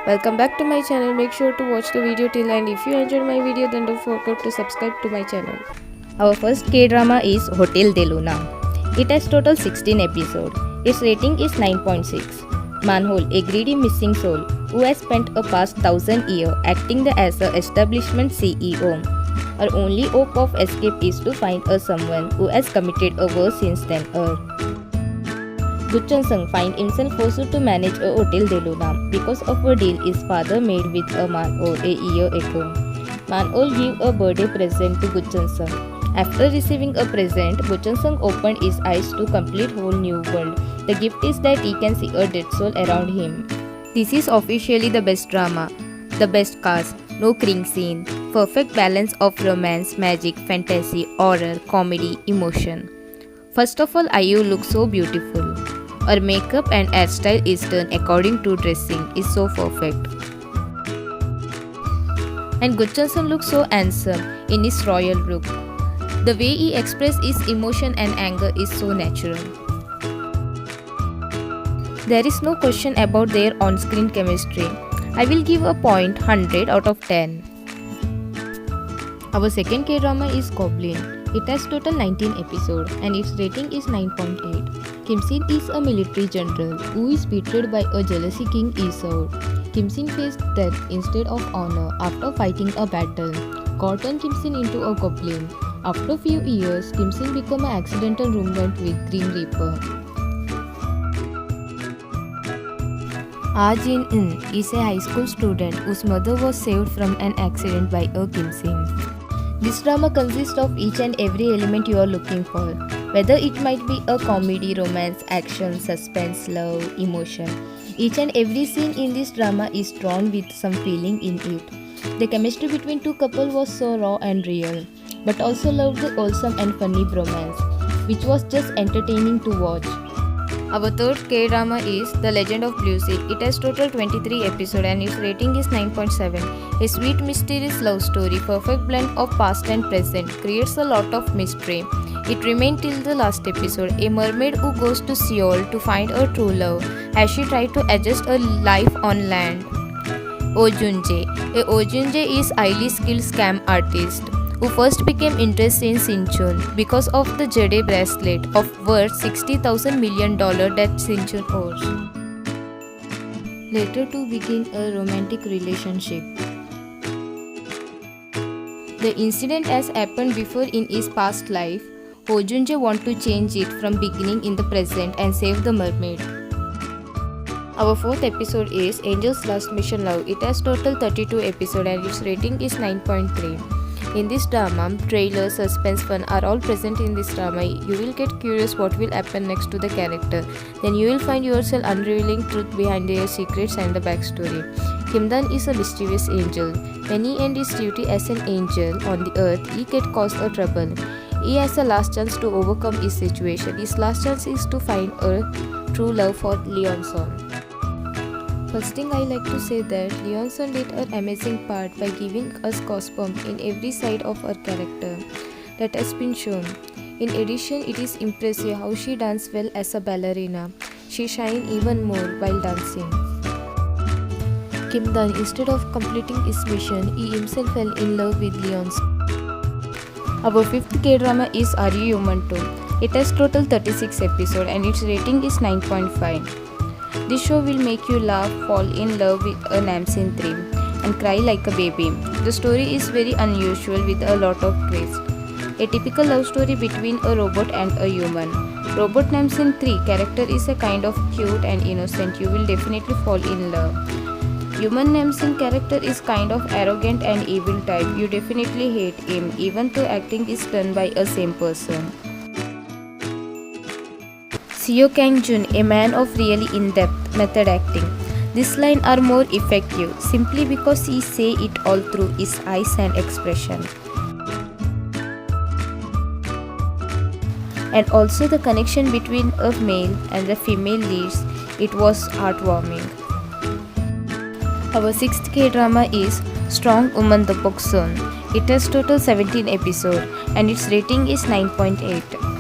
Welcome back to my channel. Make sure to watch the video till end. If you enjoyed my video, then don't forget to subscribe to my channel. Our first K-drama is Hotel de Luna. It has total 16 episodes. Its rating is 9.6. Manhole, a greedy missing soul who has spent a past 1,000 years acting as a establishment CEO. Her only hope of escape is to find someone who has committed a worse sins than her. Guchun Sung finds himself forced to manage a Hotel de Luna because of a deal his father made with a Manhole a year ago. Manhole gave a birthday present to Guchun Sung. After receiving a present, Guchun Sung opened his eyes to a complete whole new world. The gift is that he can see a dead soul around him. This is officially the best drama, the best cast, no cringe scene, perfect balance of romance, magic, fantasy, horror, comedy, emotion. First of all, IU looks so beautiful. Her makeup and hairstyle is done according to dressing is so perfect. And Guchun Sung looks so handsome in his royal look. The way he expresses his emotion and anger is so natural. There is no question about their on-screen chemistry. I will give a point 100 out of 10. Our second K-drama is Goblin. It has total 19 episodes and its rating is 9.8. Kim Sin is a military general who is betrayed by a jealousy king Esau. Kim Sin faced death instead of honor after fighting a battle. God turned Kim Sin into a goblin. After a few years, Kim Sin became an accidental roommate with Grim Reaper. Ah Jin-in is a high school student whose mother was saved from an accident by a Kim Sin. This drama consists of each and every element you are looking for, whether it might be a comedy, romance, action, suspense, love, emotion. Each and every scene in this drama is drawn with some feeling in it. The chemistry between two couples was so raw and real, but also loved the wholesome and funny bromance, which was just entertaining to watch. Our third K-drama is The Legend of Blue Seal. It has total 23 episodes and its rating is 9.7. A sweet mysterious love story, perfect blend of past and present, creates a lot of mystery. It remained till the last episode. A mermaid who goes to Seoul to find her true love as she tries to adjust her life on land. Oh Jun-jae. Oh Jun-jae is highly skilled scam artist who first became interested in Sinchon because of the jade bracelet of worth $60,000 million that Sinchon owes. Later to begin a romantic relationship. The incident has happened before in his past life. Ho Jun-jae wants to change it from beginning in the present and save the mermaid. Our fourth episode is Angel's Last Mission Love. It has total 32 episodes and its rating is 9.3. In this drama, trailer, suspense, fun are all present in this drama. You will get curious what will happen next to the character. Then you will find yourself unrevealing truth behind their secrets and the backstory. Kim-dan is a mischievous angel. When he ends his duty as an angel on the earth, he gets caused a trouble. He has a last chance to overcome his situation. His last chance is to find a true love for Leon-son. First thing I like to say that Leon-son did an amazing part by giving us goosebumps in every side of her character that has been shown. In addition, it is impressive how she danced well as a ballerina. She shined even more while dancing. Kim-dan, instead of completing his mission, he himself fell in love with Leon-son. Our fifth K-drama is Are You Human Too? It has total 36 episodes and its rating is 9.5. This show will make you laugh, fall in love with a Namsin theme, and cry like a baby. The story is very unusual with a lot of twists. A typical love story between a robot and a human. Robot Namsin 3 character is a kind of cute and innocent. You will definitely fall in love. Human Namsin character is kind of arrogant and evil type. You definitely hate him, even though acting is done by a same person. Seo Kang-jun, a man of really in-depth method acting. These lines are more effective simply because he say it all through his eyes and expression. And also the connection between a male and the female leads, it was heartwarming. Our sixth K-drama is Strong Woman the Boksun. It has total 17 episodes and its rating is 9.8.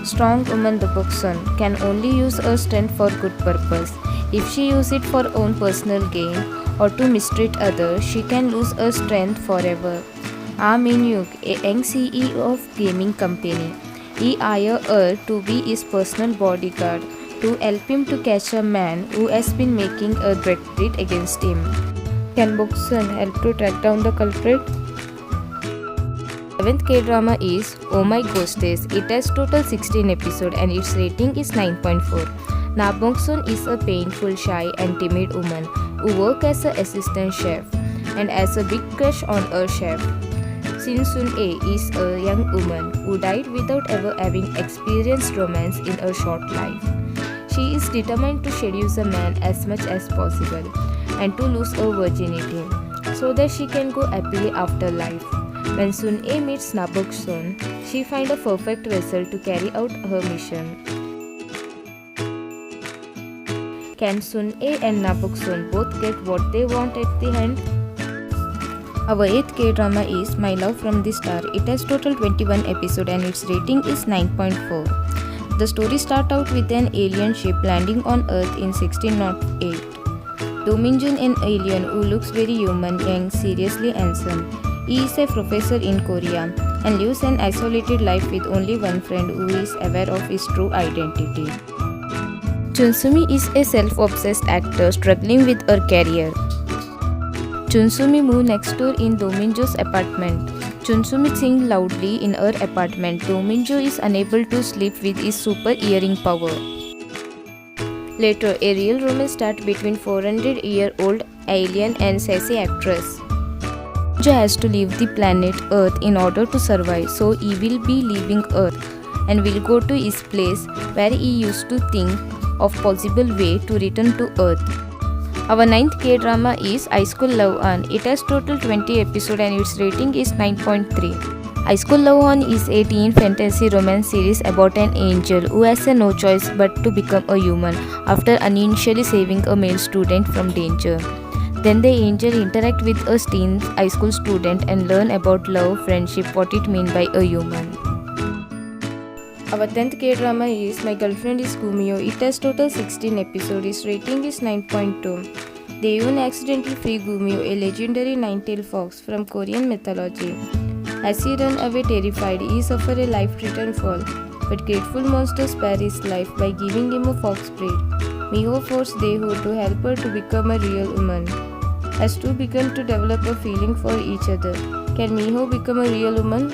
Strong woman the Boksun can only use her strength for good purpose. If she uses it for own personal gain or to mistreat others, she can lose her strength forever. Min-hyuk, a young CEO of gaming company, he hired her to be his personal bodyguard to help him to catch a man who has been making a threat against him. Can Boksun help to track down the culprit? 7th K-drama is Oh My Ghostess. It has total 16 episodes and its rating is 9.4. Na Bong-sun is a painful, shy and timid woman who works as an assistant chef and has a big crush on her chef. Shin Sun-ae is a young woman who died without ever having experienced romance in her short life. She is determined to seduce a man as much as possible and to lose her virginity so that she can go happily after life. When Sun-ae meets Na Bok-sun, she finds a perfect vessel to carry out her mission. Can Sun-ae and Na Bok-sun both get what they want at the end? Our 8th K-drama is My Love from the Star. It has total 21 episodes and its rating is 9.4. The story starts out with an alien ship landing on Earth in 1608. Do Min-jun, an alien who looks very human, young, seriously handsome. He is a professor in Korea and lives an isolated life with only one friend who is aware of his true identity. Chun-sumi is a self-obsessed actor struggling with her career. Chun-sumi moves next door in Do Min-jo's apartment. Chun-sumi sings loudly in her apartment. Do Min-jo is unable to sleep with his super hearing power. Later, a real romance starts between 400-year-old alien and sassy actress. Jo has to leave the planet Earth in order to survive, so he will be leaving Earth and will go to his place where he used to think of possible way to return to Earth. Our 9th K-drama is High School Love On. It has total 20 episodes and its rating is 9.3. High School Love On is a teen fantasy romance series about an angel who has no choice but to become a human after unintentionally saving a male student from danger. Then the angel interact with a teen high school student and learn about love, friendship, what it means by a human. Our 10th K-drama is My Girlfriend is Gumio. It has total 16 episodes. Its rating is 9.2. They even accidentally free Gumio, a legendary nine-tailed fox from Korean mythology. As he runs away terrified, he suffers a life-threatening fall, but grateful monsters spare his life by giving him a fox breed. Miho forces Daeho to help her to become a real woman. As two begin to develop a feeling for each other, can Miho become a real woman?